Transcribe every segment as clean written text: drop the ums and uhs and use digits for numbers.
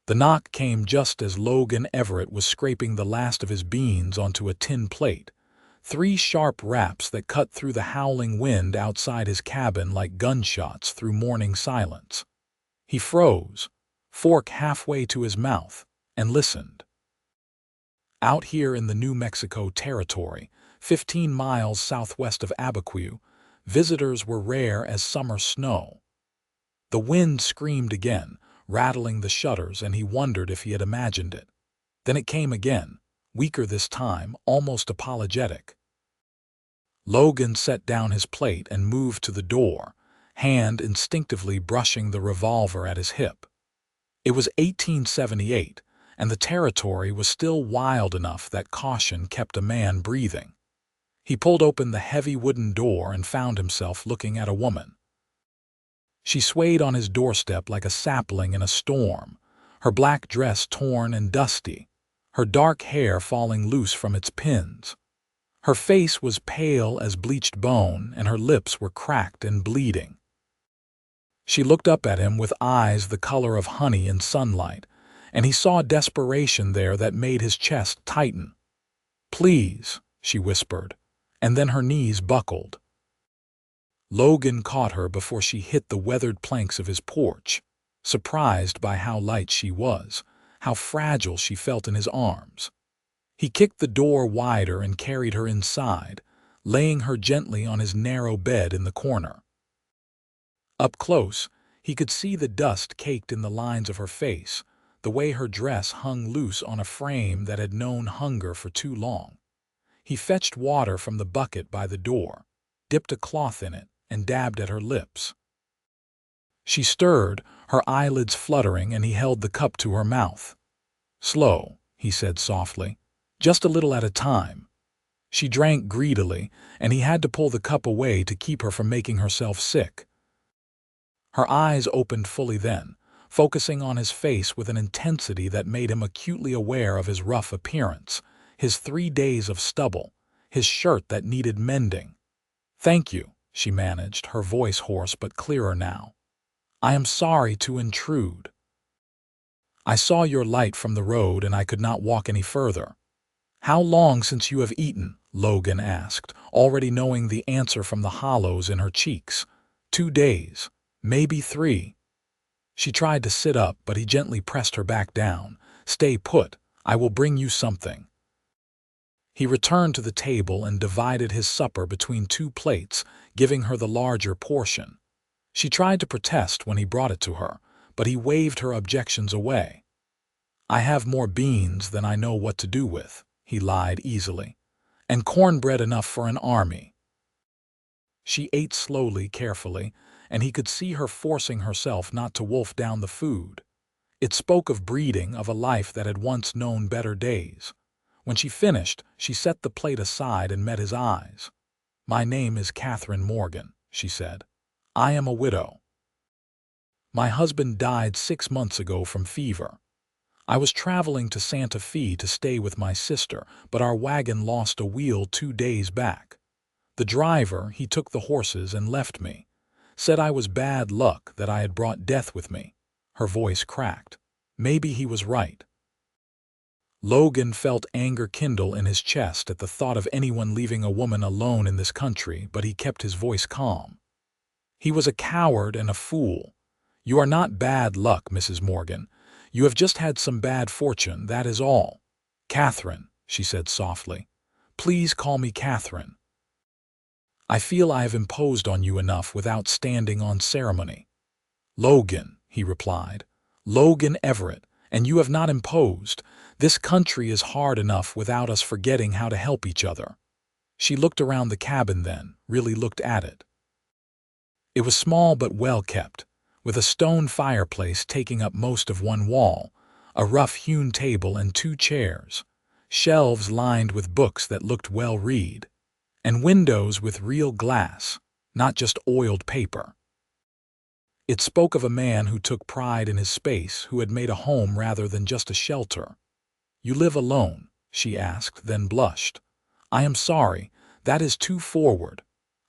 The knock came just as Logan Everett was scraping the last of his beans onto a tin plate. 3 sharp raps that cut through the howling wind outside his cabin like gunshots through morning silence. He froze, fork halfway to his mouth, and listened. Out here in the New Mexico territory, 15 miles southwest of Abiquiu, visitors were rare as summer snow. The wind screamed again, rattling the shutters, and he wondered if he had imagined it. Then it came again, weaker this time, almost apologetic. Logan set down his plate and moved to the door, hand instinctively brushing the revolver at his hip. It was 1878, and the territory was still wild enough that caution kept a man breathing. He pulled open the heavy wooden door and found himself looking at a woman. She swayed on his doorstep like a sapling in a storm, her black dress torn and dusty, her dark hair falling loose from its pins. Her face was pale as bleached bone, and her lips were cracked and bleeding. She looked up at him with eyes the color of honey in sunlight, and he saw desperation there that made his chest tighten. "Please," she whispered, and then her knees buckled. Logan caught her before she hit the weathered planks of his porch, surprised by how light she was, how fragile she felt in his arms. He kicked the door wider and carried her inside, laying her gently on his narrow bed in the corner. Up close, he could see the dust caked in the lines of her face, the way her dress hung loose on a frame that had known hunger for too long. He fetched water from the bucket by the door, dipped a cloth in it, and dabbed at her lips. She stirred, her eyelids fluttering, and he held the cup to her mouth. "Slow," he said softly, "just a little at a time." She drank greedily, and he had to pull the cup away to keep her from making herself sick. Her eyes opened fully then, focusing on his face with an intensity that made him acutely aware of his rough appearance, his 3 days of stubble, his shirt that needed mending. "Thank you," she managed, her voice hoarse but clearer now. "I am sorry to intrude. I saw your light from the road and I could not walk any further." "How long since you have eaten?" Logan asked, already knowing the answer from the hollows in her cheeks. 2 days, maybe 3. She tried to sit up, but he gently pressed her back down. "Stay put, I will bring you something." He returned to the table and divided his supper between 2 plates, giving her the larger portion. She tried to protest when he brought it to her, but he waved her objections away. "I have more beans than I know what to do with," he lied easily, "and cornbread enough for an army." She ate slowly, carefully, and he could see her forcing herself not to wolf down the food. It spoke of breeding, of a life that had once known better days. When she finished, she set the plate aside and met his eyes. "My name is Katherine Morgan," she said. "I am a widow. My husband died 6 months ago from fever. I was traveling to Santa Fe to stay with my sister, but our wagon lost a wheel 2 days back. The driver, he took the horses and left me. Said I was bad luck, that I had brought death with me." Her voice cracked. Maybe he was right. Logan felt anger kindle in his chest at the thought of anyone leaving a woman alone in this country, but he kept his voice calm. "He was a coward and a fool. You are not bad luck, Mrs. Morgan. You have just had some bad fortune, that is all." "Katherine," she said softly. "Please call me Katherine. I feel I have imposed on you enough without standing on ceremony." "Logan," he replied. "Logan Everett, and you have not imposed. This country is hard enough without us forgetting how to help each other." She looked around the cabin then, really looked at it. It was small but well kept, with a stone fireplace taking up most of one wall, a rough-hewn table and 2 chairs, shelves lined with books that looked well read, and windows with real glass, not just oiled paper. It spoke of a man who took pride in his space, who had made a home rather than just a shelter. "You live alone?" she asked, then blushed. "I am sorry, that is too forward."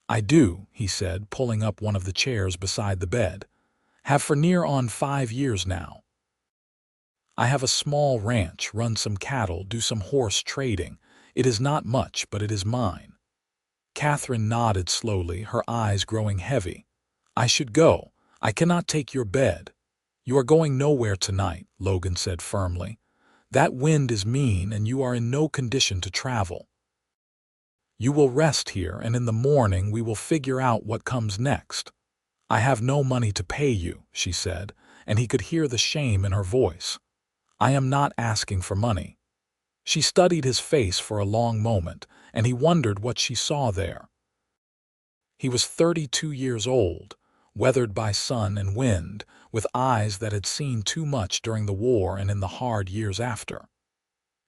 "I do," he said, pulling up one of the chairs beside the bed. "Have for near on 5 years now." I have a small ranch, run some cattle, do some horse trading. It is not much, but it is mine." Katherine nodded slowly, her eyes growing heavy. "I should go. I cannot take your bed." "You are going nowhere tonight," Logan said firmly. "That wind is mean and you are in no condition to travel. You will rest here, and in the morning we will figure out what comes next." "I have no money to pay you," she said, and he could hear the shame in her voice. "I am not asking for money." She studied his face for a long moment, and he wondered what she saw there. He was 32 years old, weathered by sun and wind, with eyes that had seen too much during the war and in the hard years after.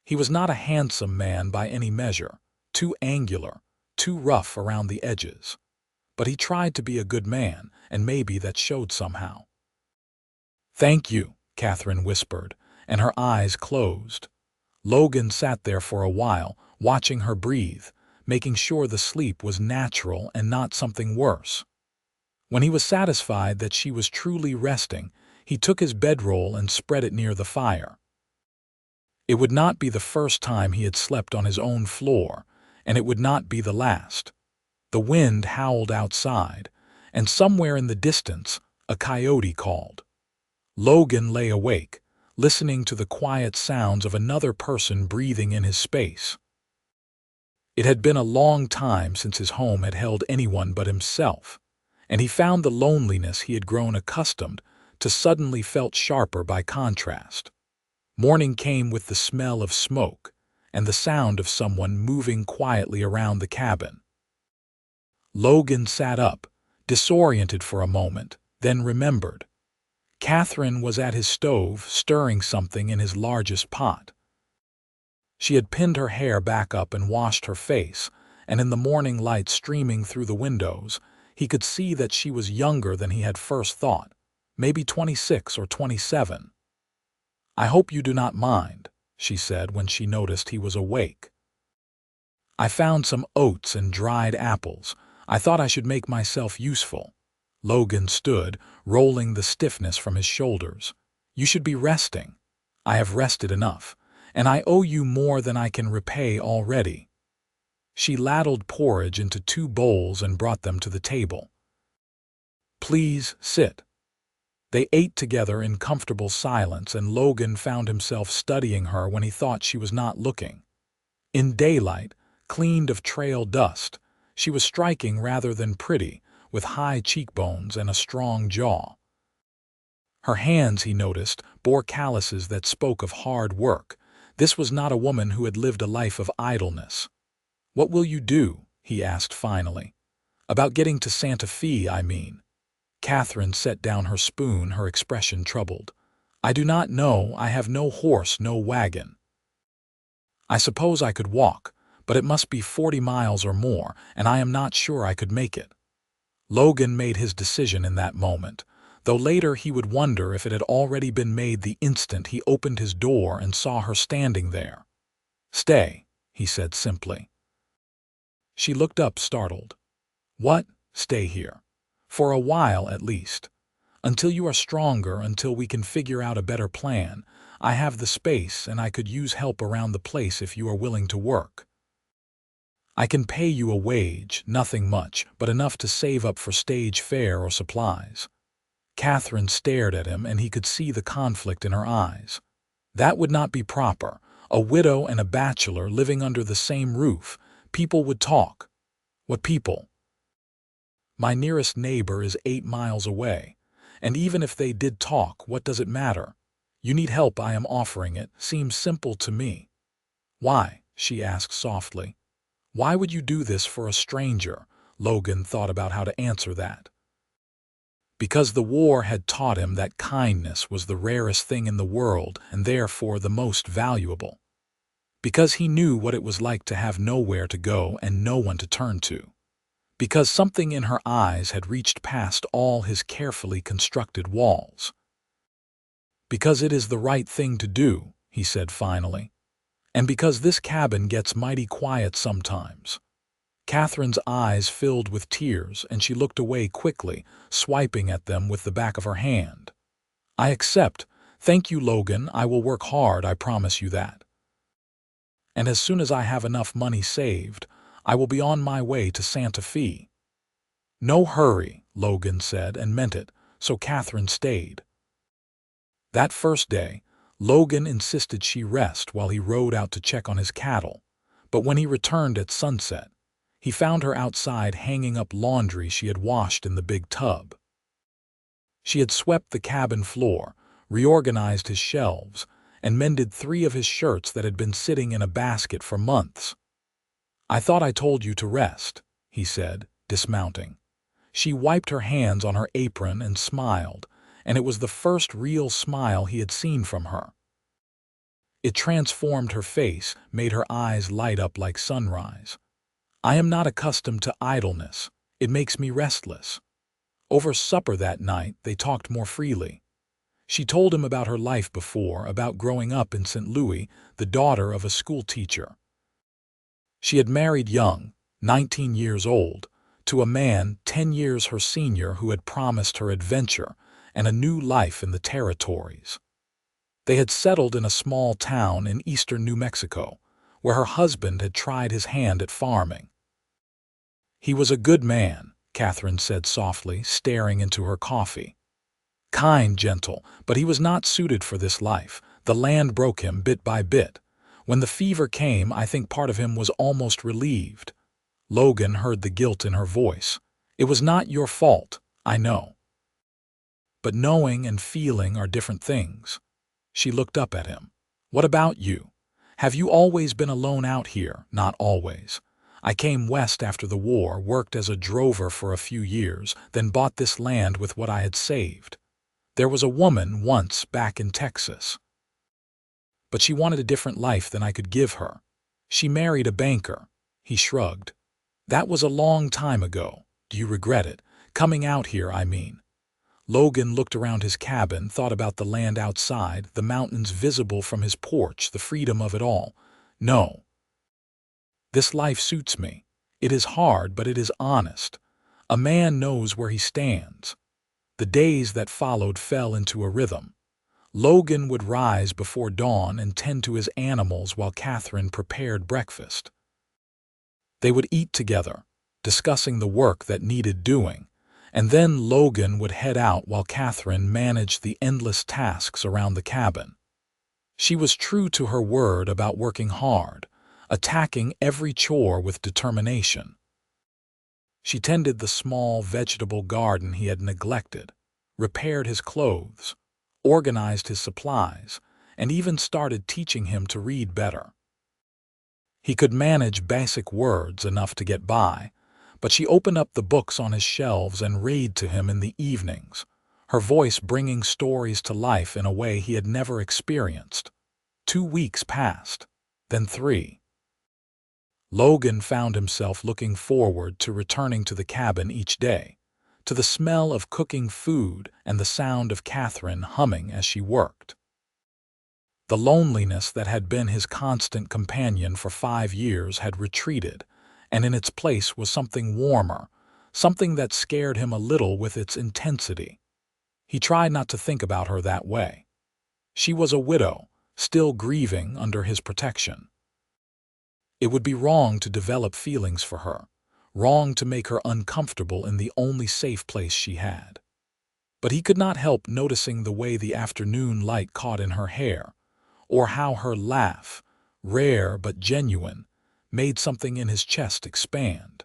He was not a handsome man by any measure, too angular, too rough around the edges. But he tried to be a good man, and maybe that showed somehow. "Thank you," Katherine whispered, and her eyes closed. Logan sat there for a while, watching her breathe, making sure the sleep was natural and not something worse. When he was satisfied that she was truly resting, he took his bedroll and spread it near the fire. It would not be the first time he had slept on his own floor, and it would not be the last. The wind howled outside, and somewhere in the distance, a coyote called. Logan lay awake, listening to the quiet sounds of another person breathing in his space. It had been a long time since his home had held anyone but himself, and he found the loneliness he had grown accustomed to suddenly felt sharper by contrast. Morning came with the smell of smoke and the sound of someone moving quietly around the cabin. Logan sat up, disoriented for a moment, then remembered. Katherine was at his stove, stirring something in his largest pot. She had pinned her hair back up and washed her face, and in the morning light streaming through the windows, he could see that she was younger than he had first thought, maybe 26 or 27. "I hope you do not mind," she said when she noticed he was awake. "I found some oats and dried apples. I thought I should make myself useful." Logan stood, rolling the stiffness from his shoulders. "You should be resting." "I have rested enough, and I owe you more than I can repay already." She ladled porridge into 2 bowls and brought them to the table. "Please sit." They ate together in comfortable silence, and Logan found himself studying her when he thought she was not looking. In daylight, cleaned of trail dust, she was striking rather than pretty, with high cheekbones and a strong jaw. Her hands, he noticed, bore calluses that spoke of hard work. This was not a woman who had lived a life of idleness. "What will you do?" he asked finally. "About getting to Santa Fe, I mean." Katherine set down her spoon, her expression troubled. "I do not know. I have no horse, no wagon. I suppose I could walk, but it must be 40 miles or more, and I am not sure I could make it." Logan made his decision in that moment, though later he would wonder if it had already been made the instant he opened his door and saw her standing there. "Stay," he said simply. She looked up, startled. "What? Stay here? For a while, at least. Until you are stronger, until we can figure out a better plan. I have the space, and I could use help around the place if you are willing to work. I can pay you a wage, nothing much, but enough to save up for stage fare or supplies." Katherine stared at him, and he could see the conflict in her eyes. That would not be proper. A widow and a bachelor living under the same roof. People would talk. What people? "My nearest neighbor is 8 miles away. And even if they did talk, what does it matter? You need help, I am offering it. Seems simple to me." "Why?" she asked softly. "Why would you do this for a stranger?" Logan thought about how to answer that. Because the war had taught him that kindness was the rarest thing in the world and therefore the most valuable. Because he knew what it was like to have nowhere to go and no one to turn to. Because something in her eyes had reached past all his carefully constructed walls. "Because it is the right thing to do," he said finally. "And because this cabin gets mighty quiet sometimes." Katherine's eyes filled with tears, and she looked away quickly, swiping at them with the back of her hand. "I accept. "Thank you, Logan. I will work hard, I promise you that. And as soon as I have enough money saved, I will be on my way to Santa Fe." "No hurry," Logan said, and meant it, so Katherine stayed. That first day, Logan insisted she rest while he rode out to check on his cattle, but when he returned at sunset, he found her outside hanging up laundry she had washed in the big tub. She had swept the cabin floor, reorganized his shelves, and mended 3 of his shirts that had been sitting in a basket for months. "I thought I told you to rest," he said, dismounting. She wiped her hands on her apron and smiled, and it was the first real smile he had seen from her. It transformed her face, made her eyes light up like sunrise. "I am not accustomed to idleness. It makes me restless." Over supper that night, they talked more freely. She told him about her life before, about growing up in St. Louis, the daughter of a school teacher. She had married young, 19 years old, to a man 10 years her senior who had promised her adventure and a new life in the territories. They had settled in a small town in eastern New Mexico, where her husband had tried his hand at farming. "He was a good man," Katherine said softly, staring into her coffee. "Kind, gentle, but he was not suited for this life. The land broke him bit by bit. When the fever came, I think part of him was almost relieved." Logan heard the guilt in her voice. "It was not your fault, I know. But knowing and feeling are different things." She looked up at him. "What about you? Have you always been alone out here?" "Not always. I came west after the war, worked as a drover for a few years, then bought this land with what I had saved. There was a woman once back in Texas, but she wanted a different life than I could give her. She married a banker." He shrugged. "That was a long time ago. Do you regret it? Coming out here, I mean." Logan looked around his cabin, thought about the land outside, the mountains visible from his porch, the freedom of it all. "No. This life suits me. It is hard, but it is honest. A man knows where he stands." The days that followed fell into a rhythm. Logan would rise before dawn and tend to his animals while Katherine prepared breakfast. They would eat together, discussing the work that needed doing, and then Logan would head out while Katherine managed the endless tasks around the cabin. She was true to her word about working hard, attacking every chore with determination. She tended the small vegetable garden he had neglected, repaired his clothes, organized his supplies, and even started teaching him to read better. He could manage basic words enough to get by, but she opened up the books on his shelves and read to him in the evenings, her voice bringing stories to life in a way he had never experienced. 2 weeks passed, then 3. Logan found himself looking forward to returning to the cabin each day, to the smell of cooking food and the sound of Katherine humming as she worked. The loneliness that had been his constant companion for 5 years had retreated, and in its place was something warmer, something that scared him a little with its intensity. He tried not to think about her that way. She was a widow, still grieving under his protection. It would be wrong to develop feelings for her, wrong to make her uncomfortable in the only safe place she had. But he could not help noticing the way the afternoon light caught in her hair, or how her laugh, rare but genuine, made something in his chest expand.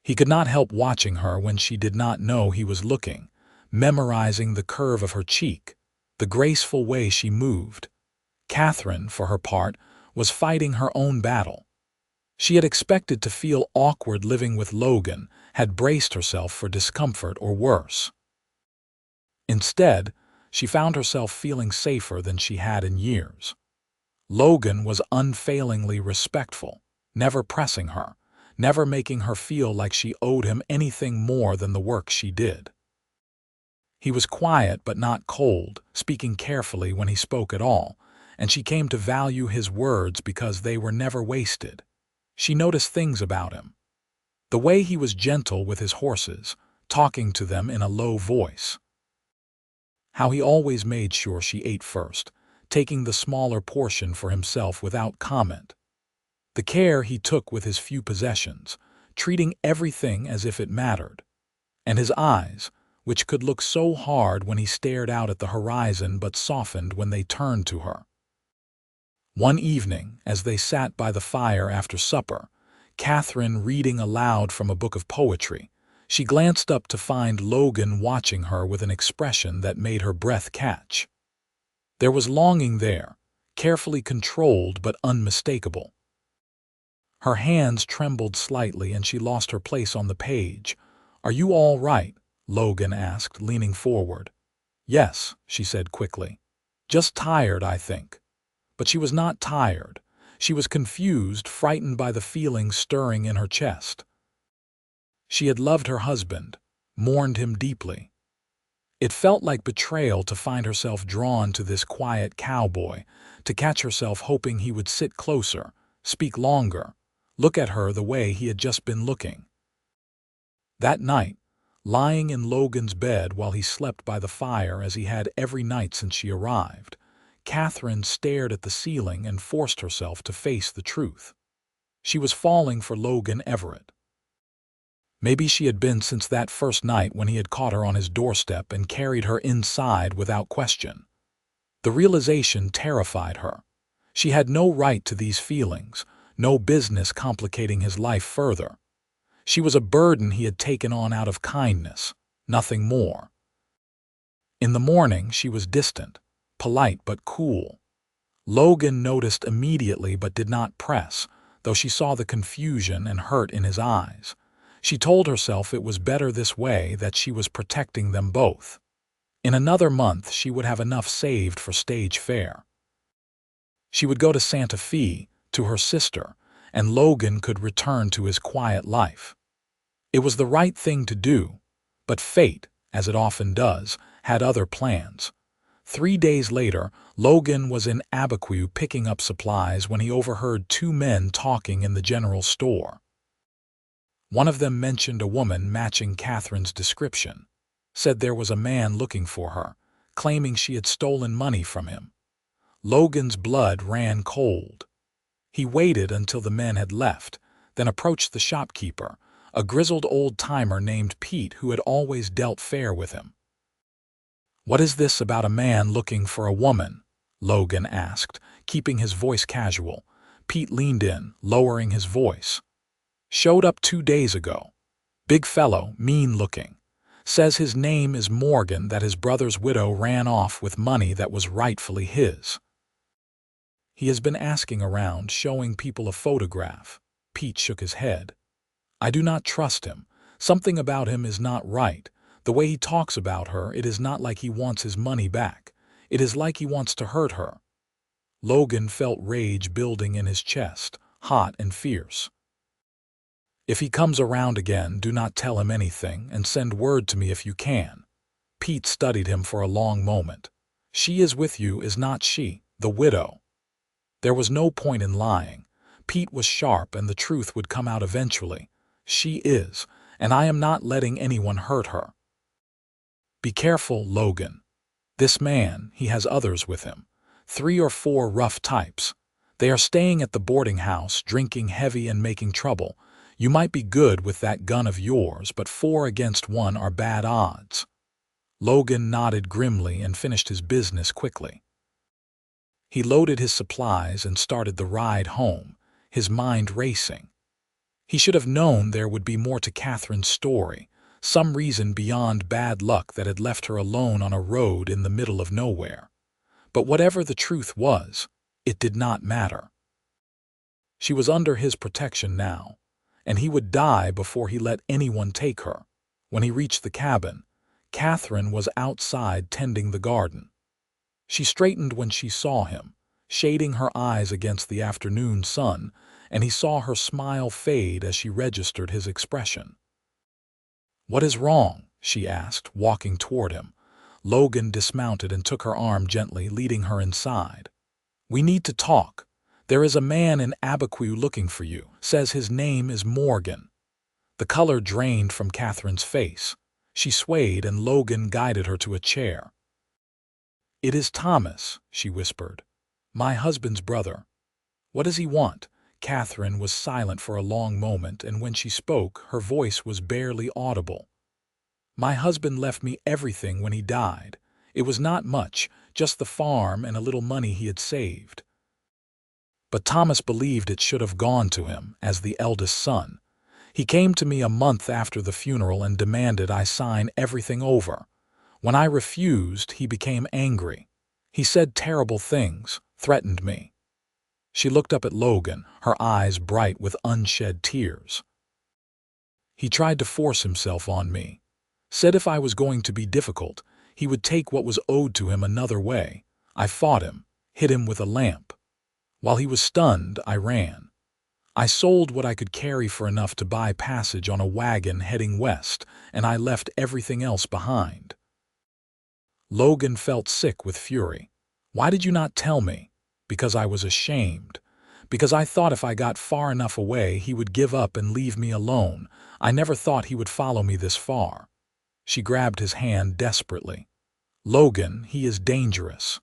He could not help watching her when she did not know he was looking, memorizing the curve of her cheek, the graceful way she moved. Katherine, for her part, was fighting her own battle. She had expected to feel awkward living with Logan, had braced herself for discomfort or worse. Instead, she found herself feeling safer than she had in years. Logan was unfailingly respectful, never pressing her, never making her feel like she owed him anything more than the work she did. He was quiet but not cold, speaking carefully when he spoke at all, and she came to value his words because they were never wasted. She noticed things about him. The way he was gentle with his horses, talking to them in a low voice. how he always made sure she ate first, taking the smaller portion for himself without comment. The care he took with his few possessions, treating everything as if it mattered. And his eyes, which could look so hard when he stared out at the horizon but softened when they turned to her. One evening, as they sat by the fire after supper, Katherine reading aloud from a book of poetry, she glanced up to find Logan watching her with an expression that made her breath catch. There was longing there, carefully controlled but unmistakable. Her hands trembled slightly and she lost her place on the page. "Are you all right?" Logan asked, leaning forward. "Yes," she said quickly. "Just tired, I think." But she was not tired. She was confused, frightened by the feelings stirring in her chest. She had loved her husband, mourned him deeply. It felt like betrayal to find herself drawn to this quiet cowboy, to catch herself hoping he would sit closer, speak longer, look at her the way he had just been looking. That night, lying in Logan's bed while he slept by the fire as he had every night since she arrived, Katherine stared at the ceiling and forced herself to face the truth. She was falling for Logan Everett. Maybe she had been since that first night when he had caught her on his doorstep and carried her inside without question. The realization terrified her. She had no right to these feelings, no business complicating his life further. She was a burden he had taken on out of kindness, nothing more. In the morning she was distant, polite but cool. Logan noticed immediately but did not press, though she saw the confusion and hurt in his eyes. She told herself it was better this way, that she was protecting them both. In another month she would have enough saved for stage fare. She would go to Santa Fe, to her sister, and Logan could return to his quiet life. It was the right thing to do, but fate, as it often does, had other plans. 3 days later, Logan was in Abiquiu picking up supplies when he overheard 2 men talking in the general store. One of them mentioned a woman matching Katherine's description, said there was a man looking for her, claiming she had stolen money from him. Logan's blood ran cold. He waited until the men had left, then approached the shopkeeper, a grizzled old-timer named Pete who had always dealt fair with him. "What is this about a man looking for a woman?" Logan asked, keeping his voice casual. Pete leaned in, lowering his voice. "Showed up 2 days ago. Big fellow, mean-looking. Says his name is Morgan, that his brother's widow ran off with money that was rightfully his. He has been asking around, showing people a photograph." Pete shook his head. "I do not trust him. Something about him is not right. The way he talks about her, it is not like he wants his money back. It is like he wants to hurt her." Logan felt rage building in his chest, hot and fierce. "If he comes around again, do not tell him anything, and send word to me if you can." Pete studied him for a long moment. "She is with you, is not she, the widow?" There was no point in lying. Pete was sharp and the truth would come out eventually. "She is, and I am not letting anyone hurt her." "Be careful, Logan. This man, he has others with him. 3 or 4 rough types. They are staying at the boarding house, drinking heavy and making trouble. You might be good with that gun of yours, but 4 against 1 are bad odds." Logan nodded grimly and finished his business quickly. He loaded his supplies and started the ride home, his mind racing. He should have known there would be more to Katherine's story, some reason beyond bad luck that had left her alone on a road in the middle of nowhere. But whatever the truth was, it did not matter. She was under his protection now, and he would die before he let anyone take her. When he reached the cabin, Katherine was outside tending the garden. She straightened when she saw him, shading her eyes against the afternoon sun, and he saw her smile fade as she registered his expression. "What is wrong?" she asked, walking toward him. Logan dismounted and took her arm gently, leading her inside. "We need to talk. There is a man in Abiquiu looking for you. Says his name is Morgan." The color drained from Katherine's face. She swayed and Logan guided her to a chair. "It is Thomas," she whispered. "My husband's brother." "What does he want?" Katherine was silent for a long moment, and when she spoke, her voice was barely audible. "My husband left me everything when he died. It was not much, just the farm and a little money he had saved. But Thomas believed it should have gone to him, as the eldest son. He came to me a month after the funeral and demanded I sign everything over. When I refused, he became angry. He said terrible things, threatened me." She looked up at Logan, her eyes bright with unshed tears. "He tried to force himself on me. Said if I was going to be difficult, he would take what was owed to him another way. I fought him, hit him with a lamp. While he was stunned, I ran. I sold what I could carry for enough to buy passage on a wagon heading west, and I left everything else behind." Logan felt sick with fury. "Why did you not tell me?" "Because I was ashamed. Because I thought if I got far enough away, he would give up and leave me alone. I never thought he would follow me this far." She grabbed his hand desperately. "Logan, he is dangerous.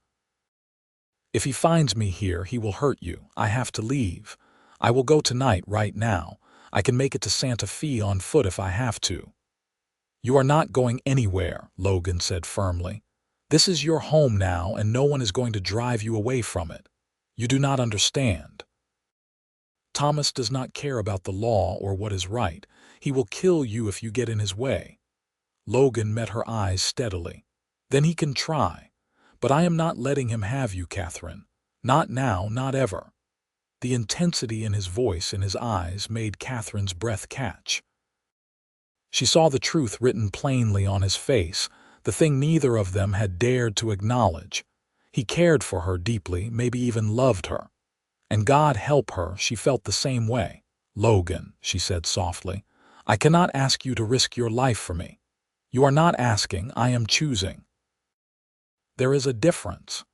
If he finds me here, he will hurt you. I have to leave. I will go tonight, right now. I can make it to Santa Fe on foot if I have to." "You are not going anywhere," Logan said firmly. "This is your home now, and no one is going to drive you away from it. You do not understand. Thomas does not care about the law or what is right. He will kill you if you get in his way." Logan met her eyes steadily. "Then he can try. But I am not letting him have you, Katherine. Not now, not ever." The intensity in his voice and his eyes made Katherine's breath catch. She saw the truth written plainly on his face, the thing neither of them had dared to acknowledge. He cared for her deeply, maybe even loved her. And God help her, she felt the same way. "Logan," she said softly, "I cannot ask you to risk your life for me. You are not asking, I am choosing. There is a difference."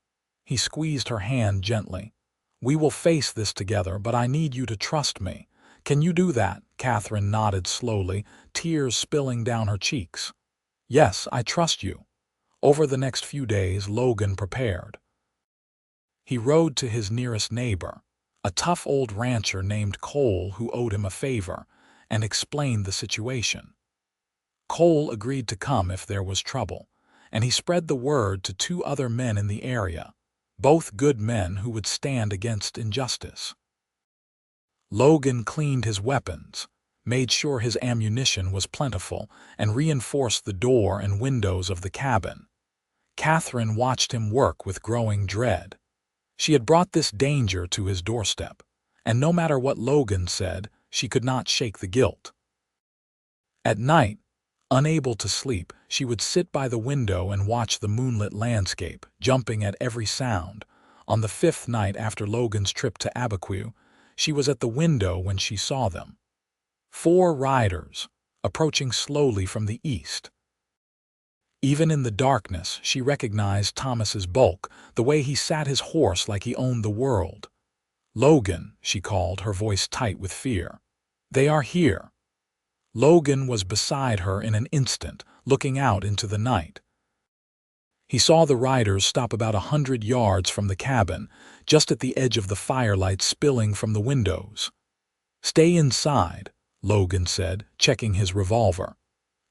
He squeezed her hand gently. "We will face this together, but I need you to trust me. Can you do that?" Katherine nodded slowly, tears spilling down her cheeks. "Yes, I trust you." Over the next few days, Logan prepared. He rode to his nearest neighbor, a tough old rancher named Cole who owed him a favor, and explained the situation. Cole agreed to come if there was trouble, and he spread the word to 2 other men in the area, both good men who would stand against injustice. Logan cleaned his weapons, made sure his ammunition was plentiful, and reinforced the door and windows of the cabin. Katherine watched him work with growing dread. She had brought this danger to his doorstep, and no matter what Logan said, she could not shake the guilt. At night, unable to sleep, she would sit by the window and watch the moonlit landscape, jumping at every sound. On the 5th night after Logan's trip to Abiquiu, she was at the window when she saw them. 4 riders, approaching slowly from the east. Even in the darkness, she recognized Thomas's bulk, the way he sat his horse like he owned the world. "Logan," she called, her voice tight with fear. "They are here." Logan was beside her in an instant, looking out into the night. He saw the riders stop about 100 yards from the cabin, just at the edge of the firelight spilling from the windows. "Stay inside," Logan said, checking his revolver.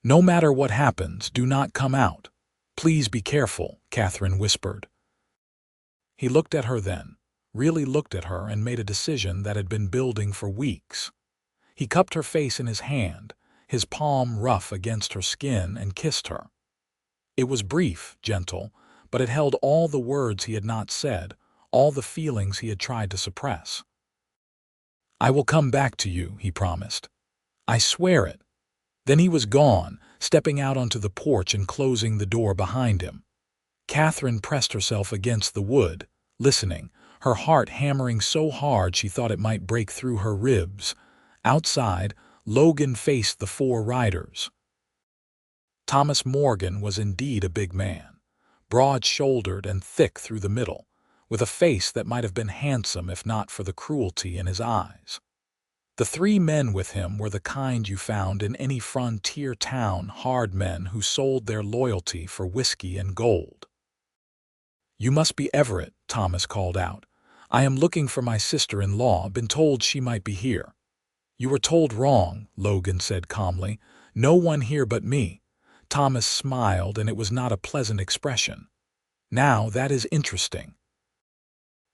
"No matter what happens, do not come out. Please be careful," Katherine whispered. He looked at her then, really looked at her, and made a decision that had been building for weeks. He cupped her face in his hand, his palm rough against her skin, and kissed her. It was brief, gentle, but it held all the words he had not said, all the feelings he had tried to suppress. "I will come back to you," he promised. "I swear it." Then he was gone, stepping out onto the porch and closing the door behind him. Katherine pressed herself against the wood, listening, her heart hammering so hard she thought it might break through her ribs. Outside, Logan faced the 4 riders. Thomas Morgan was indeed a big man, broad-shouldered and thick through the middle, with a face that might have been handsome if not for the cruelty in his eyes. The 3 men with him were the kind you found in any frontier town, hard men who sold their loyalty for whiskey and gold. "You must be Everett," Thomas called out. "I am looking for my sister-in-law, been told she might be here." "You were told wrong," Logan said calmly. "No one here but me." Thomas smiled, and it was not a pleasant expression. "Now that is interesting.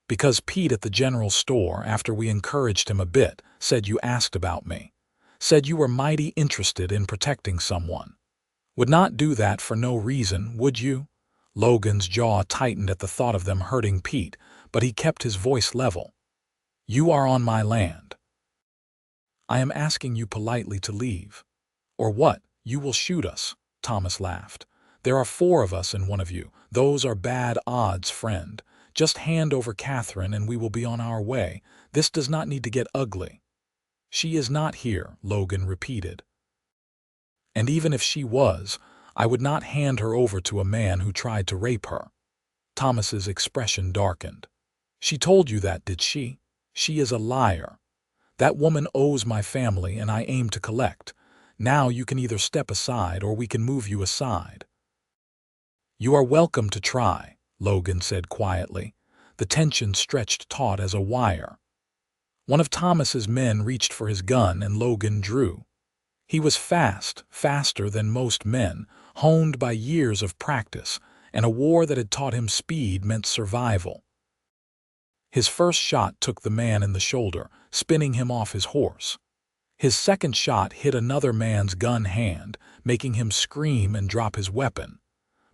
Because Pete at the general store, after we encouraged him a bit, said you asked about me. Said you were mighty interested in protecting someone. Would not do that for no reason, would you?" Logan's jaw tightened at the thought of them hurting Pete, but he kept his voice level. "You are on my land. I am asking you politely to leave." "Or what? You will shoot us," Thomas laughed. "There are 4 of us and one of you. Those are bad odds, friend. Just hand over Katherine and we will be on our way. This does not need to get ugly." "She is not here," Logan repeated. "And even if she was, I would not hand her over to a man who tried to rape her." Thomas's expression darkened. "She told you that, did she? She is a liar. That woman owes my family and I aim to collect. Now you can either step aside or we can move you aside." "You are welcome to try," Logan said quietly. The tension stretched taut as a wire. One of Thomas's men reached for his gun and Logan drew. He was fast, faster than most men, honed by years of practice, and a war that had taught him speed meant survival. His first shot took the man in the shoulder, spinning him off his horse. His second shot hit another man's gun hand, making him scream and drop his weapon.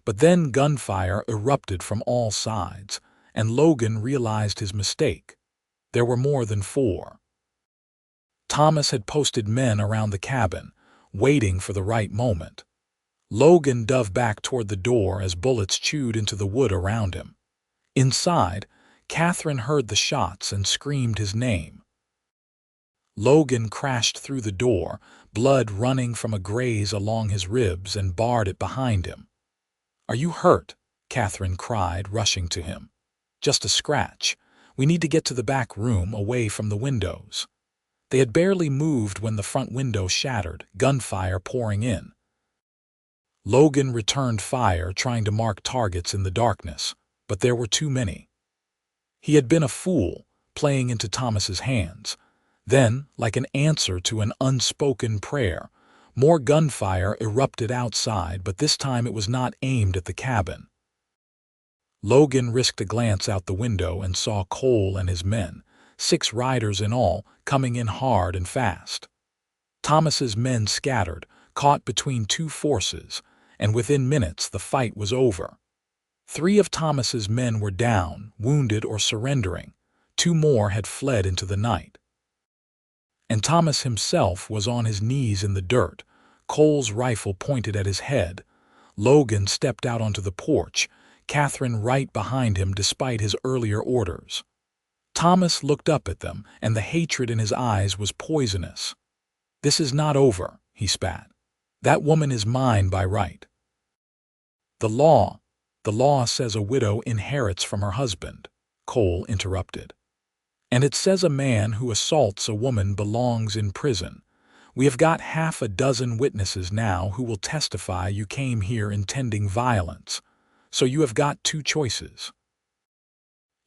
But then gunfire erupted from all sides, and Logan realized his mistake. There were more than 4. Thomas had posted men around the cabin, waiting for the right moment. Logan dove back toward the door as bullets chewed into the wood around him. Inside, Katherine heard the shots and screamed his name. Logan crashed through the door, blood running from a graze along his ribs, and barred it behind him. "Are you hurt?" Katherine cried, rushing to him. "Just a scratch. We need to get to the back room, away from the windows." They had barely moved when the front window shattered, gunfire pouring in. Logan returned fire, trying to mark targets in the darkness, but there were too many. He had been a fool, playing into Thomas's hands. Then, like an answer to an unspoken prayer, more gunfire erupted outside, but this time it was not aimed at the cabin. Logan risked a glance out the window and saw Cole and his men, 6 riders in all, coming in hard and fast. Thomas's men scattered, caught between 2 forces, and within minutes the fight was over. 3 of Thomas's men were down, wounded or surrendering. 2 more had fled into the night. And Thomas himself was on his knees in the dirt, Cole's rifle pointed at his head. Logan stepped out onto the porch, Katherine right behind him despite his earlier orders. Thomas looked up at them, and the hatred in his eyes was poisonous. "This is not over," he spat. "That woman is mine by right." The law says a widow inherits from her husband," Cole interrupted. "And it says a man who assaults a woman belongs in prison. We have got half a dozen witnesses now who will testify you came here intending violence. So you have got 2 choices.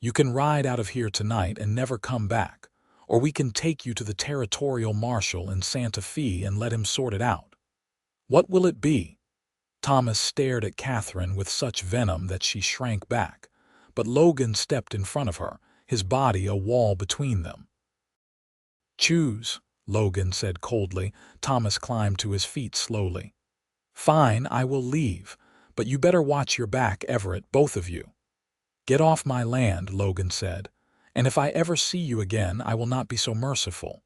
You can ride out of here tonight and never come back, or we can take you to the territorial marshal in Santa Fe and let him sort it out. What will it be?" Thomas stared at Katherine with such venom that she shrank back, but Logan stepped in front of her, his body a wall between them. "Choose," Logan said coldly. Thomas climbed to his feet slowly. "Fine, I will leave, but you better watch your back, Everett, both of you." "Get off my land," Logan said, "and if I ever see you again, I will not be so merciful."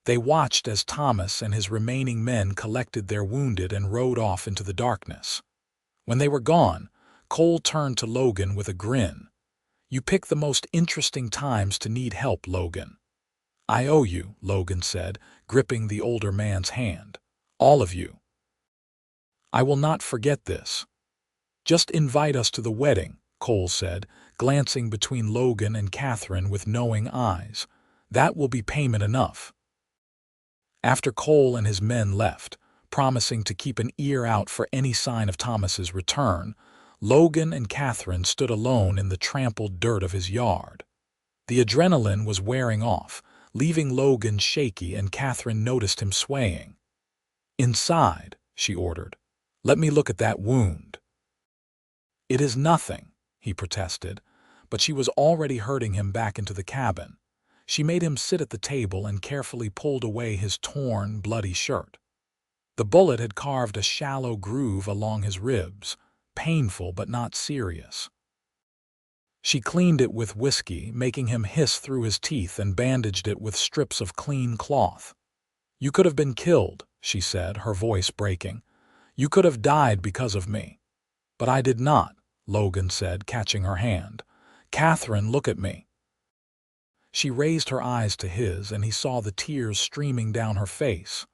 They watched as Thomas and his remaining men collected their wounded and rode off into the darkness. When they were gone, Cole turned to Logan with a grin. "You pick the most interesting times to need help, Logan." "I owe you," Logan said, gripping the older man's hand. "All of you. I will not forget this." "Just invite us to the wedding," Cole said, glancing between Logan and Katherine with knowing eyes. "That will be payment enough." After Cole and his men left, promising to keep an ear out for any sign of Thomas's return, Logan and Katherine stood alone in the trampled dirt of his yard. The adrenaline was wearing off, leaving Logan shaky, and Katherine noticed him swaying. "Inside," she ordered. "Let me look at that wound." "It is nothing," he protested, but she was already herding him back into the cabin. She made him sit at the table and carefully pulled away his torn, bloody shirt. The bullet had carved a shallow groove along his ribs, painful but not serious. She cleaned it with whiskey, making him hiss through his teeth, and bandaged it with strips of clean cloth. "You could have been killed," she said, her voice breaking. "You could have died because of me." "But I did not," Logan said, catching her hand. "Katherine, look at me." She raised her eyes to his, and he saw the tears streaming down her face.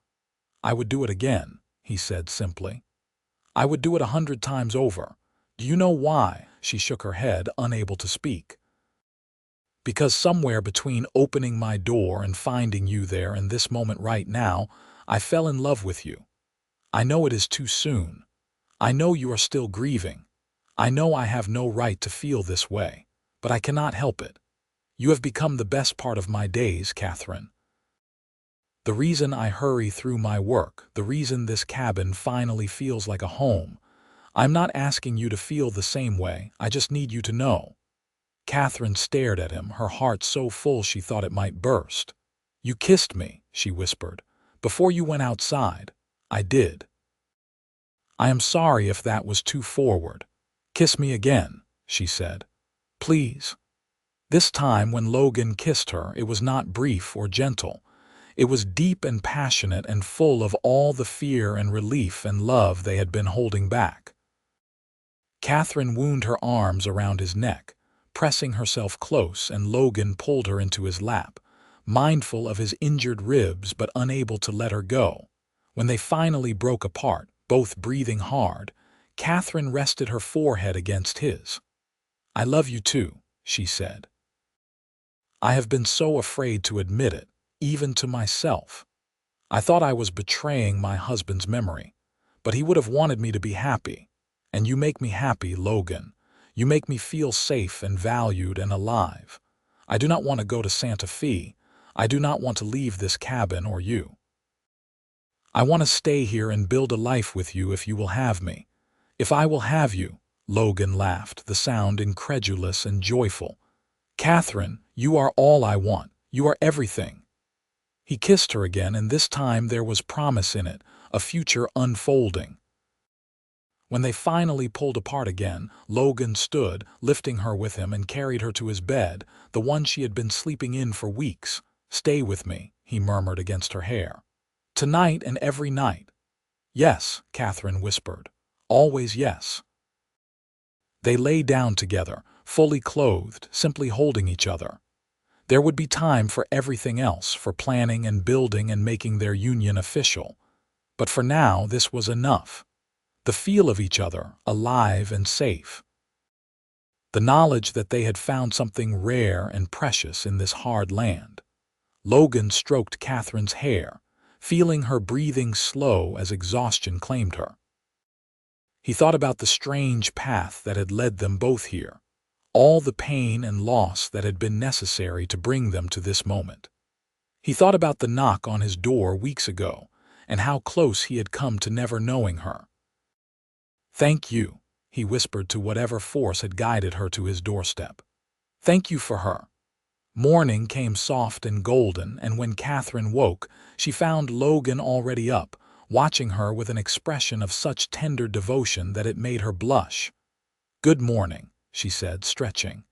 "I would do it again," he said simply. "I would do it 100 times over. Do you know why?" She shook her head, unable to speak. "Because somewhere between opening my door and finding you there in this moment right now, I fell in love with you. I know it is too soon. I know you are still grieving. I know I have no right to feel this way, but I cannot help it. You have become the best part of my days, Katherine. The reason I hurry through my work, the reason this cabin finally feels like a home. I'm not asking you to feel the same way, I just need you to know." Katherine stared at him, her heart so full she thought it might burst. "You kissed me," she whispered. "Before you went outside. I did. I am sorry if that was too forward. Kiss me again," she said. "Please." This time when Logan kissed her, it was not brief or gentle. It was deep and passionate and full of all the fear and relief and love they had been holding back. Katherine wound her arms around his neck, pressing herself close, and Logan pulled her into his lap, mindful of his injured ribs but unable to let her go. When they finally broke apart, both breathing hard, Katherine rested her forehead against his. "I love you too," she said. "I have been so afraid to admit it, even to myself. I thought I was betraying my husband's memory, but he would have wanted me to be happy. And you make me happy, Logan. You make me feel safe and valued and alive. I do not want to go to Santa Fe. I do not want to leave this cabin or you. I want to stay here and build a life with you if you will have me. If I will have you." Logan laughed, the sound incredulous and joyful. "Katherine, you are all I want. You are everything." He kissed her again, and this time there was promise in it, a future unfolding. When they finally pulled apart again, Logan stood, lifting her with him, and carried her to his bed, the one she had been sleeping in for weeks. "Stay with me," he murmured against her hair. "Tonight and every night." "Yes," Katherine whispered. "Always yes." They lay down together, fully clothed, simply holding each other. There would be time for everything else, for planning and building and making their union official. But for now, this was enough. The feel of each other, alive and safe. The knowledge that they had found something rare and precious in this hard land. Logan stroked Katherine's hair, feeling her breathing slow as exhaustion claimed her. He thought about the strange path that had led them both here, all the pain and loss that had been necessary to bring them to this moment. He thought about the knock on his door weeks ago, and how close he had come to never knowing her. "Thank you," he whispered to whatever force had guided her to his doorstep. "Thank you for her." Morning came soft and golden, and when Katherine woke, she found Logan already up, watching her with an expression of such tender devotion that it made her blush. "Good morning," she said, stretching.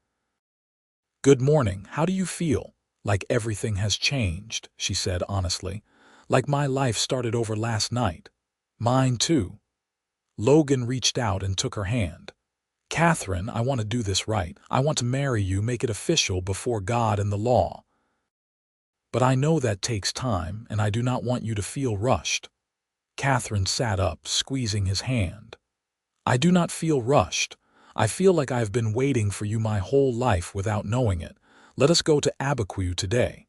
"Good morning. How do you feel?" "Like everything has changed," she said honestly. "Like my life started over last night." "Mine too." Logan reached out and took her hand. "Katherine, I want to do this right. I want to marry you, make it official before God and the law. But I know that takes time, and I do not want you to feel rushed." Katherine sat up, squeezing his hand. "I do not feel rushed. I feel like I have been waiting for you my whole life without knowing it. Let us go to Abiquiu today.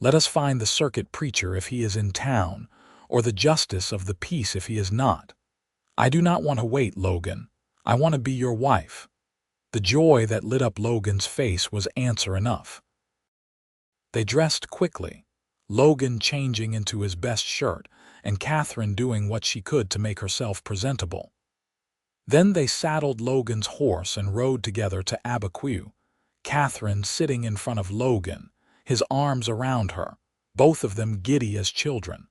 Let us find the circuit preacher if he is in town, or the justice of the peace if he is not. I do not want to wait, Logan. I want to be your wife." The joy that lit up Logan's face was answer enough. They dressed quickly, Logan changing into his best shirt and Katherine doing what she could to make herself presentable. Then they saddled Logan's horse and rode together to Abiquiu, Katherine sitting in front of Logan, his arms around her, both of them giddy as children.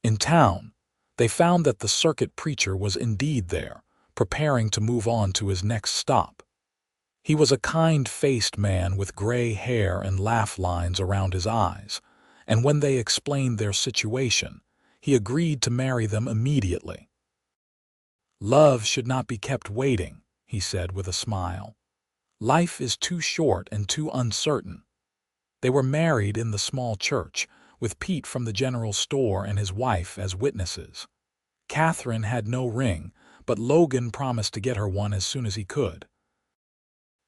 In town, they found that the circuit preacher was indeed there, preparing to move on to his next stop. He was a kind-faced man with gray hair and laugh lines around his eyes, and when they explained their situation, he agreed to marry them immediately. "Love should not be kept waiting," he said with a smile. "Life is too short and too uncertain." They were married in the small church, with Pete from the general store and his wife as witnesses. Katherine had no ring, but Logan promised to get her one as soon as he could.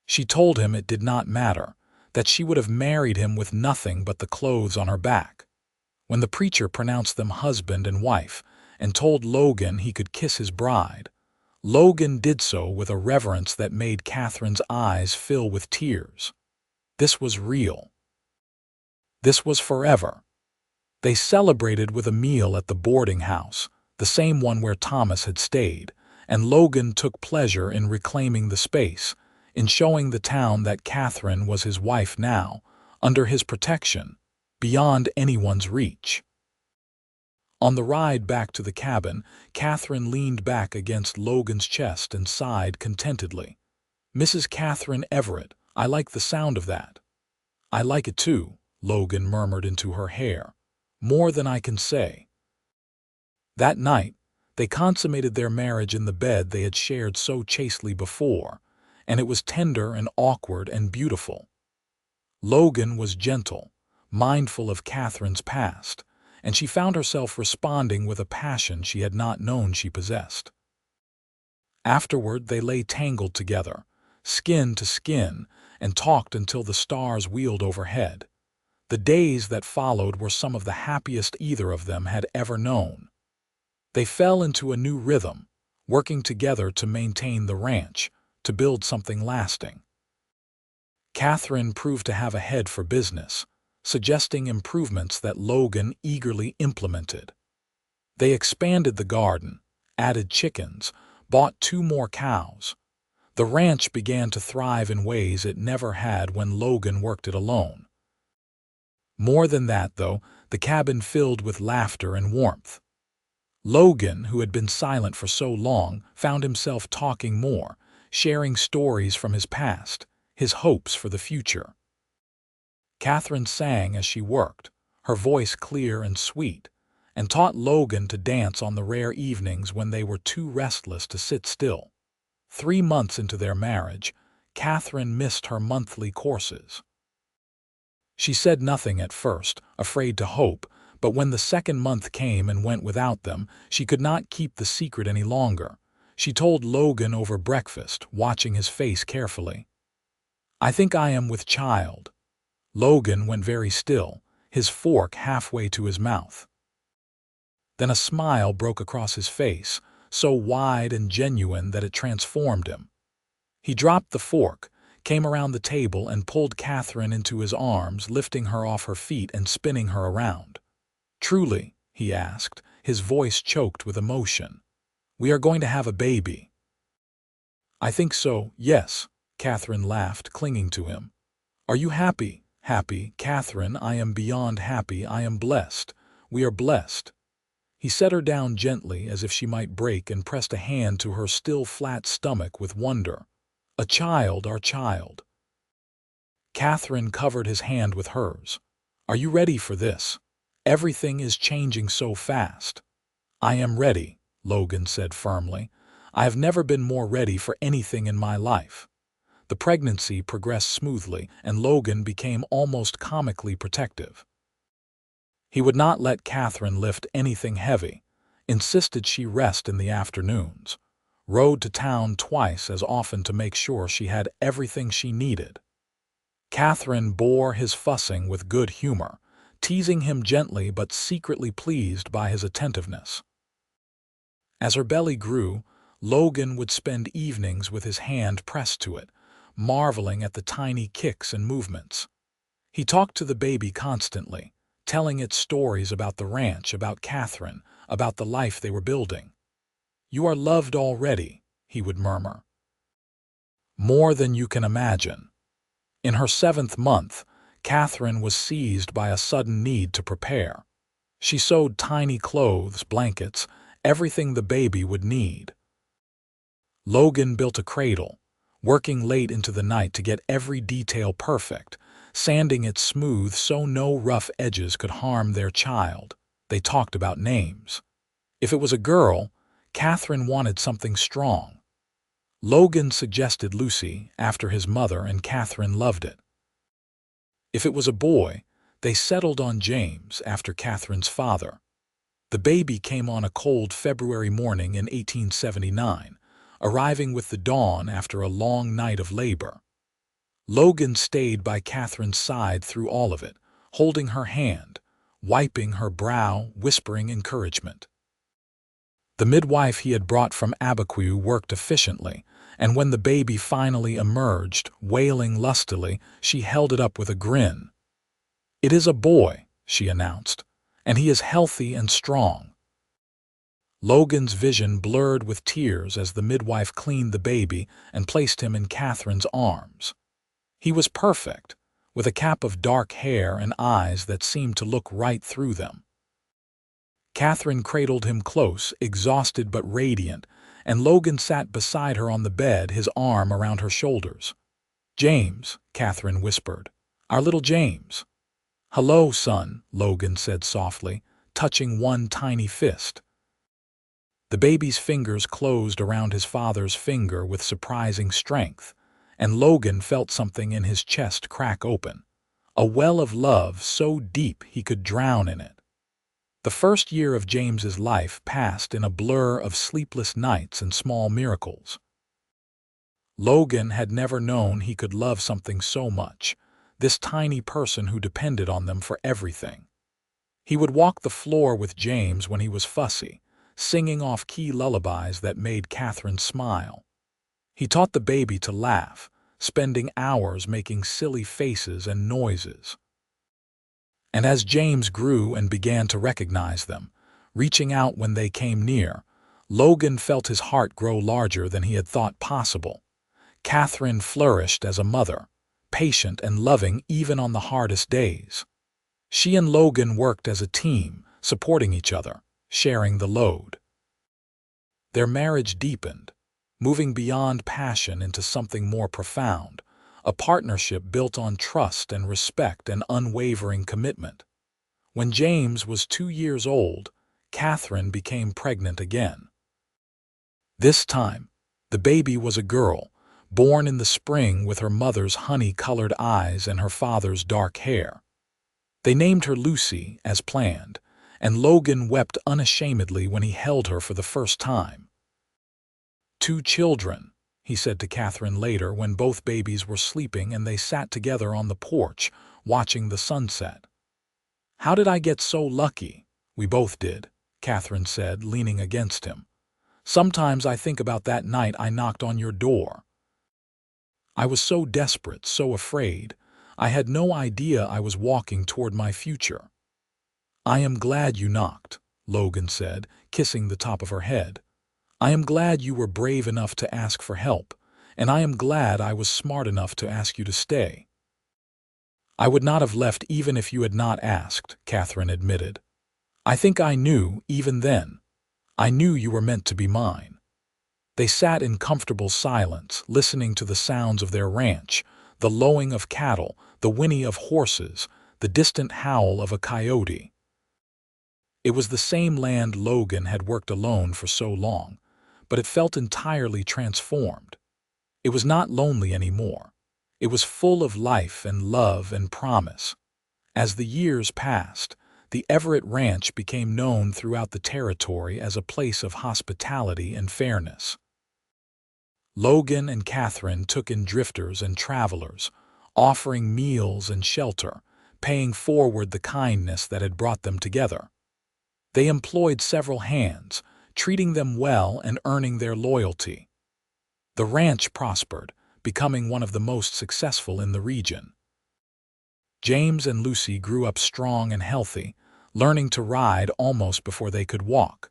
She told him it did not matter, that she would have married him with nothing but the clothes on her back. When the preacher pronounced them husband and wife and told Logan he could kiss his bride, Logan did so with a reverence that made Katherine's eyes fill with tears. This was real. This was forever. They celebrated with a meal at the boarding house, the same one where Thomas had stayed, and Logan took pleasure in reclaiming the space, in showing the town that Katherine was his wife now, under his protection, beyond anyone's reach. On the ride back to the cabin, Katherine leaned back against Logan's chest and sighed contentedly. "Mrs. Katherine Everett, I like the sound of that." "I like it too," Logan murmured into her hair. "More than I can say." That night, they consummated their marriage in the bed they had shared so chastely before, and it was tender and awkward and beautiful. Logan was gentle, mindful of Katherine's past, and she found herself responding with a passion she had not known she possessed. Afterward, they lay tangled together, skin to skin, and talked until the stars wheeled overhead. The days that followed were some of the happiest either of them had ever known. They fell into a new rhythm, working together to maintain the ranch, to build something lasting. Katherine proved to have a head for business, suggesting improvements that Logan eagerly implemented. They expanded the garden, added chickens, bought 2 more cows. The ranch began to thrive in ways it never had when Logan worked it alone. More than that, though, the cabin filled with laughter and warmth. Logan, who had been silent for so long, found himself talking more, sharing stories from his past, his hopes for the future. Katherine sang as she worked, her voice clear and sweet, and taught Logan to dance on the rare evenings when they were too restless to sit still. 3 months into their marriage, Katherine missed her monthly courses. She said nothing at first, afraid to hope, but when the second month came and went without them, she could not keep the secret any longer. She told Logan over breakfast, watching his face carefully. "I think I am with child." Logan went very still, his fork halfway to his mouth. Then a smile broke across his face, so wide and genuine that it transformed him. He dropped the fork, came around the table and pulled Katherine into his arms, lifting her off her feet and spinning her around. "Truly," he asked, his voice choked with emotion, "we are going to have a baby." "I think so, yes," Katherine laughed, clinging to him. "Are you happy?" "Happy, Katherine, I am beyond happy, I am blessed. We are blessed." He set her down gently as if she might break and pressed a hand to her still flat stomach with wonder. "A child, our child." Katherine covered his hand with hers. "Are you ready for this? Everything is changing so fast." "I am ready," Logan said firmly. "I have never been more ready for anything in my life." The pregnancy progressed smoothly, and Logan became almost comically protective. He would not let Katherine lift anything heavy, insisted she rest in the afternoons, rode to town twice as often to make sure she had everything she needed. Katherine bore his fussing with good humor, teasing him gently but secretly pleased by his attentiveness. As her belly grew, Logan would spend evenings with his hand pressed to it, marveling at the tiny kicks and movements. He talked to the baby constantly, telling it stories about the ranch, about Katherine, about the life they were building. "You are loved already," he would murmur. "More than you can imagine." In her 7th month, Katherine was seized by a sudden need to prepare. She sewed tiny clothes, blankets, everything the baby would need. Logan built a cradle, working late into the night to get every detail perfect, sanding it smooth so no rough edges could harm their child. They talked about names. If it was a girl, Katherine wanted something strong. Logan suggested Lucy after his mother, and Katherine loved it. If it was a boy, they settled on James after Katherine's father. The baby came on a cold February morning in 1879, arriving with the dawn after a long night of labor. Logan stayed by Katherine's side through all of it, holding her hand, wiping her brow, whispering encouragement. The midwife he had brought from Abiquiu worked efficiently, and when the baby finally emerged, wailing lustily, she held it up with a grin. "It is a boy," she announced, "and he is healthy and strong." Logan's vision blurred with tears as the midwife cleaned the baby and placed him in Katherine's arms. He was perfect, with a cap of dark hair and eyes that seemed to look right through them. Katherine cradled him close, exhausted but radiant, and Logan sat beside her on the bed, his arm around her shoulders. "James," Katherine whispered. "Our little James." "Hello, son," Logan said softly, touching one tiny fist. The baby's fingers closed around his father's finger with surprising strength, and Logan felt something in his chest crack open, a well of love so deep he could drown in it. The first year of James's life passed in a blur of sleepless nights and small miracles. Logan had never known he could love something so much, this tiny person who depended on them for everything. He would walk the floor with James when he was fussy, singing off-key lullabies that made Katherine smile. He taught the baby to laugh, spending hours making silly faces and noises. And as James grew and began to recognize them, reaching out when they came near, Logan felt his heart grow larger than he had thought possible. Katherine flourished as a mother, patient and loving even on the hardest days. She and Logan worked as a team, supporting each other, sharing the load. Their marriage deepened, moving beyond passion into something more profound, a partnership built on trust and respect and unwavering commitment. When James was 2 years old, Katherine became pregnant again. This time, the baby was a girl, born in the spring with her mother's honey-colored eyes and her father's dark hair. They named her Lucy, as planned, and Logan wept unashamedly when he held her for the first time. "2 children," he said to Katherine later when both babies were sleeping and they sat together on the porch, watching the sunset. "How did I get so lucky?" "We both did," Katherine said, leaning against him. "Sometimes I think about that night I knocked on your door. I was so desperate, so afraid. I had no idea I was walking toward my future." "I am glad you knocked," Logan said, kissing the top of her head. "I am glad you were brave enough to ask for help, and I am glad I was smart enough to ask you to stay." "I would not have left even if you had not asked," Katherine admitted. "I think I knew, even then. I knew you were meant to be mine." They sat in comfortable silence, listening to the sounds of their ranch, the lowing of cattle, the whinny of horses, the distant howl of a coyote. It was the same land Logan had worked alone for so long, but it felt entirely transformed. It was not lonely anymore. It was full of life and love and promise. As the years passed, the Everett Ranch became known throughout the territory as a place of hospitality and fairness. Logan and Katherine took in drifters and travelers, offering meals and shelter, paying forward the kindness that had brought them together. They employed several hands, treating them well and earning their loyalty. The ranch prospered, becoming one of the most successful in the region. James and Lucy grew up strong and healthy, learning to ride almost before they could walk.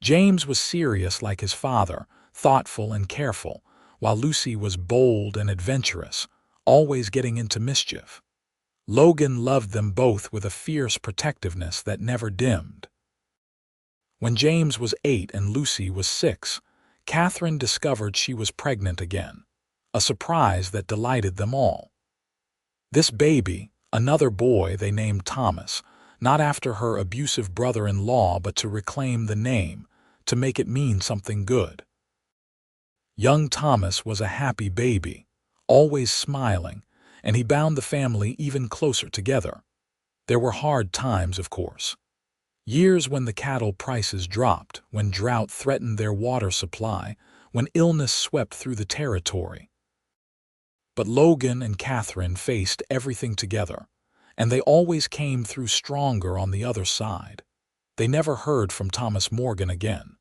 James was serious like his father, thoughtful and careful, while Lucy was bold and adventurous, always getting into mischief. Logan loved them both with a fierce protectiveness that never dimmed. When James was 8 and Lucy was 6, Katherine discovered she was pregnant again, a surprise that delighted them all. This baby, another boy they named Thomas, not after her abusive brother-in-law but to reclaim the name, to make it mean something good. Young Thomas was a happy baby, always smiling, and he bound the family even closer together. There were hard times, of course. Years when the cattle prices dropped, when drought threatened their water supply, when illness swept through the territory. But Logan and Katherine faced everything together, and they always came through stronger on the other side. They never heard from Thomas Morgan again.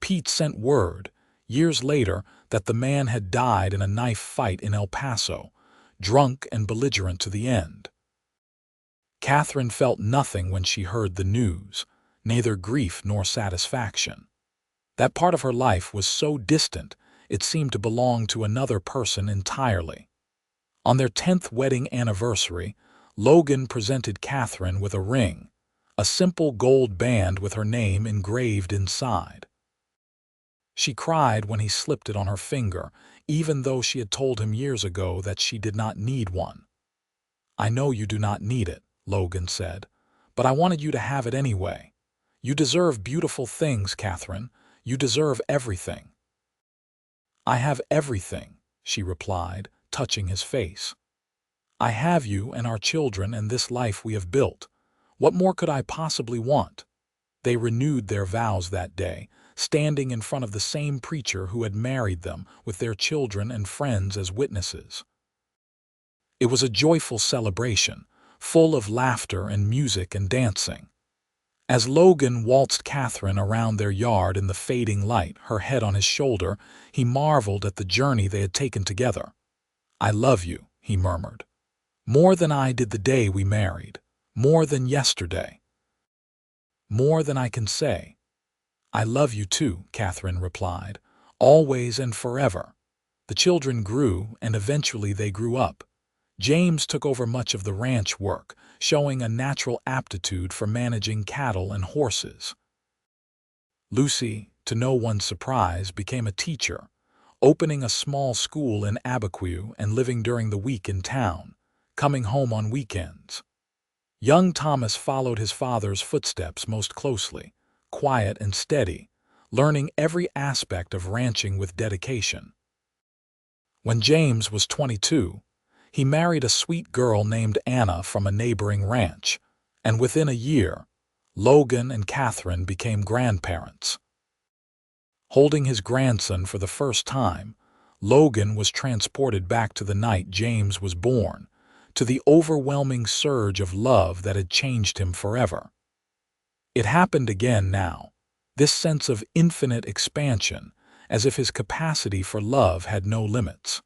Pete sent word, years later, that the man had died in a knife fight in El Paso, drunk and belligerent to the end. Katherine felt nothing when she heard the news, neither grief nor satisfaction. That part of her life was so distant, it seemed to belong to another person entirely. On their 10th wedding anniversary, Logan presented Katherine with a ring, a simple gold band with her name engraved inside. She cried when he slipped it on her finger, even though she had told him years ago that she did not need one. "I know you do not need it," Logan said, "but I wanted you to have it anyway. You deserve beautiful things, Katherine. You deserve everything." "I have everything," she replied, touching his face. "I have you and our children and this life we have built. What more could I possibly want?" They renewed their vows that day, standing in front of the same preacher who had married them, with their children and friends as witnesses. It was a joyful celebration, full of laughter and music and dancing. As Logan waltzed Katherine around their yard in the fading light, her head on his shoulder, he marveled at the journey they had taken together. "I love you," he murmured. "More than I did the day we married, more than yesterday. More than I can say." "I love you too," Katherine replied, "always and forever." The children grew, and eventually they grew up. James took over much of the ranch work, showing a natural aptitude for managing cattle and horses. Lucy, to no one's surprise, became a teacher, opening a small school in Abiquiu and living during the week in town, coming home on weekends. Young Thomas followed his father's footsteps most closely, quiet and steady, learning every aspect of ranching with dedication. When James was 22, he married a sweet girl named Anna from a neighboring ranch, and within a year, Logan and Katherine became grandparents. Holding his grandson for the first time, Logan was transported back to the night James was born, to the overwhelming surge of love that had changed him forever. It happened again now, this sense of infinite expansion, as if his capacity for love had no limits.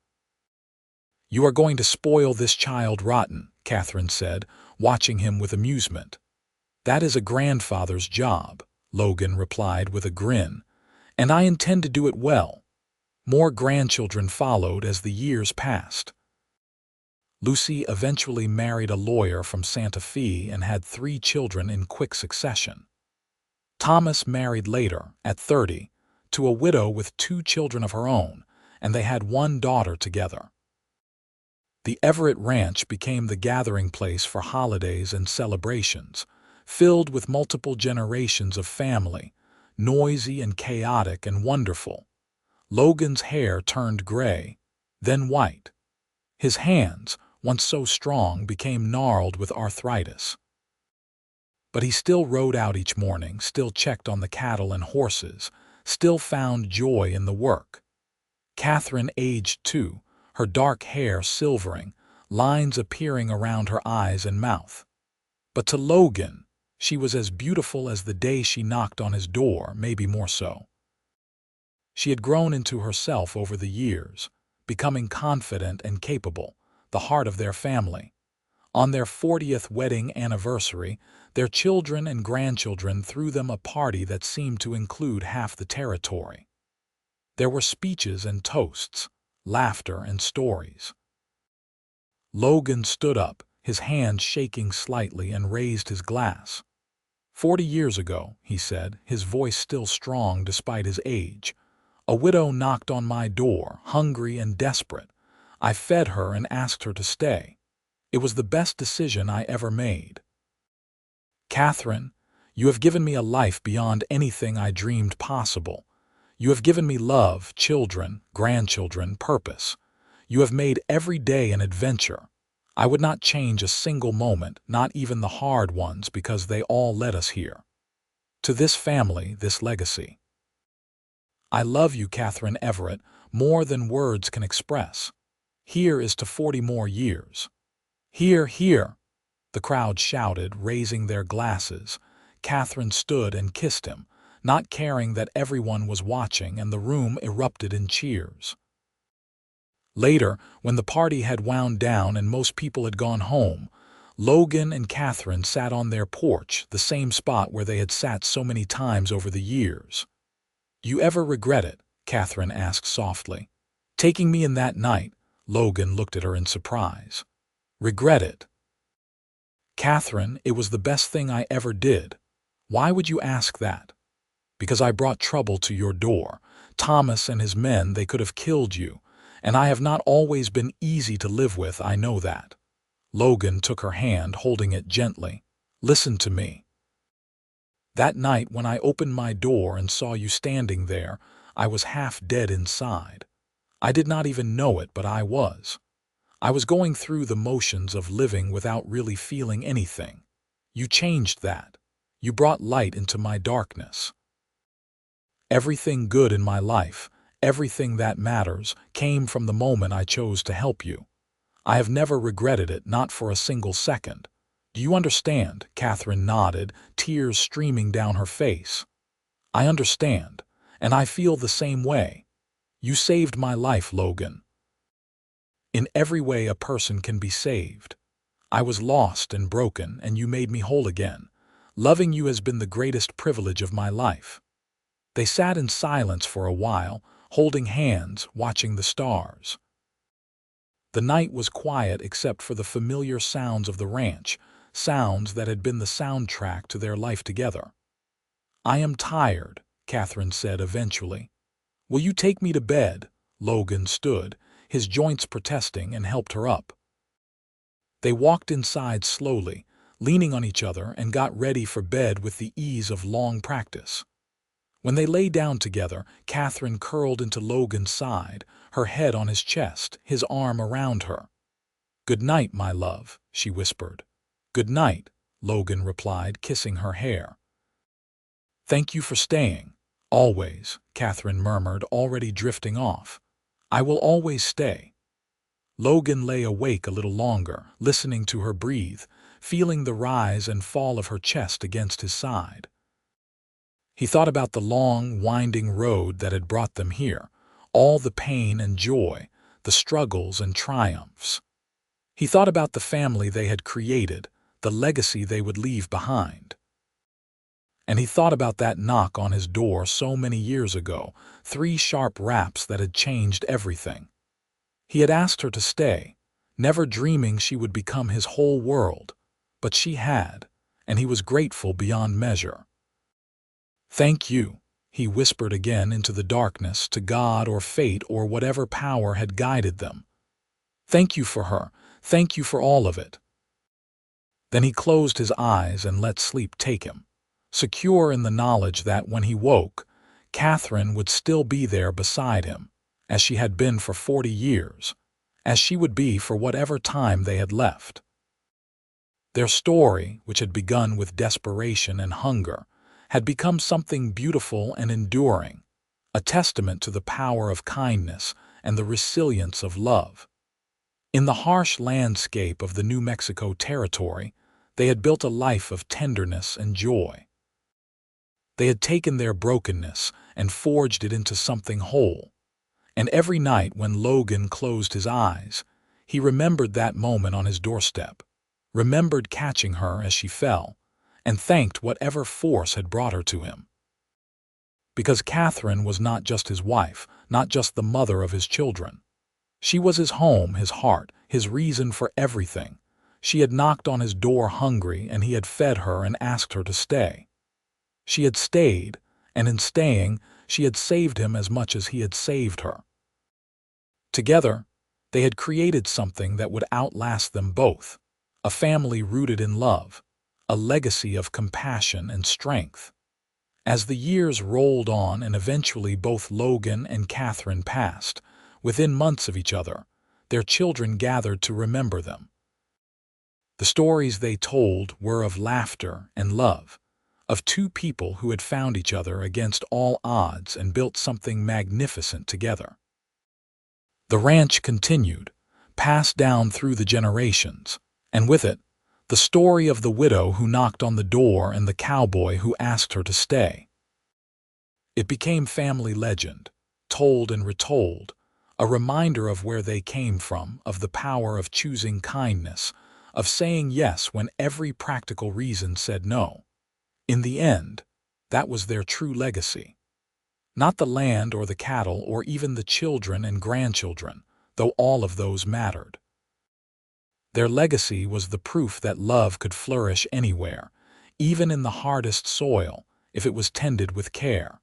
"You are going to spoil this child rotten," Katherine said, watching him with amusement. "That is a grandfather's job," Logan replied with a grin, "and I intend to do it well." More grandchildren followed as the years passed. Lucy eventually married a lawyer from Santa Fe and had 3 children in quick succession. Thomas married later, at 30, to a widow with 2 children of her own, and they had 1 daughter together. The Everett Ranch became the gathering place for holidays and celebrations, filled with multiple generations of family, noisy and chaotic and wonderful. Logan's hair turned gray, then white. His hands, once so strong, became gnarled with arthritis. But he still rode out each morning, still checked on the cattle and horses, still found joy in the work. Katherine aged too, her dark hair silvering, lines appearing around her eyes and mouth. But to Logan, She was as beautiful as the day she knocked on his door, maybe more so. She had grown into herself over the years, becoming confident and capable, the heart of their family. On their 40th wedding anniversary, their children and grandchildren threw them a party that seemed to include half the territory. There were speeches and toasts, laughter and stories. Logan stood up, his hand shaking slightly, and raised his glass. 40 years ago, he said, his voice still strong despite his age, a widow knocked on my door, hungry and desperate. I fed her and asked her to stay. It was the best decision I ever made. Katherine, you have given me a life beyond anything I dreamed possible. You have given me love, children, grandchildren, purpose. You have made every day an adventure. I would not change a single moment, not even the hard ones, because they all led us here. To this family, this legacy. I love you, Katherine Everett, more than words can express. Here is to 40 more years. Hear, hear, the crowd shouted, raising their glasses. Katherine stood and kissed him, not caring that everyone was watching, and the room erupted in cheers. Later, when the party had wound down and most people had gone home, Logan and Katherine sat on their porch, the same spot where they had sat so many times over the years. You ever regret it? Katherine asked softly. Taking me in that night? Logan looked at her in surprise. Regret it? Katherine, it was the best thing I ever did. Why would you ask that? Because I brought trouble to your door. Thomas and his men, they could have killed you. And I have not always been easy to live with, I know that. Logan took her hand, holding it gently. Listen to me. That night when I opened my door and saw you standing there, I was half dead inside. I did not even know it, but I was. I was going through the motions of living without really feeling anything. You changed that. You brought light into my darkness. Everything good in my life, everything that matters, came from the moment I chose to help you. I have never regretted it, not for a single second. Do you understand? Katherine nodded, tears streaming down her face. I understand, and I feel the same way. You saved my life, Logan. In every way a person can be saved. I was lost and broken, and you made me whole again. Loving you has been the greatest privilege of my life. They sat in silence for a while, holding hands, watching the stars. The night was quiet except for the familiar sounds of the ranch, sounds that had been the soundtrack to their life together. I am tired, Katherine said eventually. Will you take me to bed? Logan stood, his joints protesting, and helped her up. They walked inside slowly, leaning on each other, and got ready for bed with the ease of long practice. When they lay down together, Katherine curled into Logan's side, her head on his chest, his arm around her. Good night, my love, she whispered. Good night, Logan replied, kissing her hair. Thank you for staying. Always, Katherine murmured, already drifting off. I will always stay. Logan lay awake a little longer, listening to her breathe, feeling the rise and fall of her chest against his side. He thought about the long, winding road that had brought them here, all the pain and joy, the struggles and triumphs. He thought about the family they had created, the legacy they would leave behind. And he thought about that knock on his door so many years ago, 3 sharp raps that had changed everything. He had asked her to stay, never dreaming she would become his whole world, but she had, and he was grateful beyond measure. Thank you, he whispered again into the darkness, to God or fate or whatever power had guided them. Thank you for her, thank you for all of it. Then he closed his eyes and let sleep take him, secure in the knowledge that when he woke, Katherine would still be there beside him, as she had been for 40 years, as she would be for whatever time they had left. Their story, which had begun with desperation and hunger, had become something beautiful and enduring, a testament to the power of kindness and the resilience of love. In the harsh landscape of the New Mexico territory, They had built a life of tenderness and joy. They had taken their brokenness and forged it into something whole. And every night when Logan closed his eyes, he remembered that moment on his doorstep, remembered catching her as she fell, and thanked whatever force had brought her to him. Because Katherine was not just his wife, not just the mother of his children. She was his home, his heart, his reason for everything. She had knocked on his door hungry, and he had fed her and asked her to stay. She had stayed, and in staying, she had saved him as much as he had saved her. Together, they had created something that would outlast them both, a family rooted in love, a legacy of compassion and strength. As the years rolled on and eventually both Logan and Katherine passed, within months of each other, their children gathered to remember them. The stories they told were of laughter and love, of two people who had found each other against all odds and built something magnificent together. The ranch continued, passed down through the generations, and with it, the story of the widow who knocked on the door and the cowboy who asked her to stay. It became family legend, told and retold, a reminder of where they came from, of the power of choosing kindness, of saying yes when every practical reason said no. In the end, that was their true legacy. Not the land or the cattle or even the children and grandchildren, though all of those mattered. Their legacy was the proof that love could flourish anywhere, even in the hardest soil, if it was tended with care.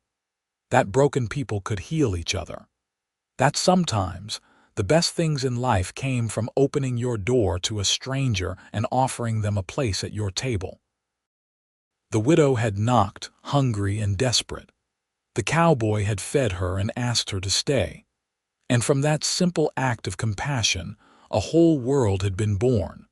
That broken people could heal each other. That sometimes the best things in life came from opening your door to a stranger and offering them a place at your table. The widow had knocked, hungry and desperate. The cowboy had fed her and asked her to stay. And from that simple act of compassion, a whole world had been born.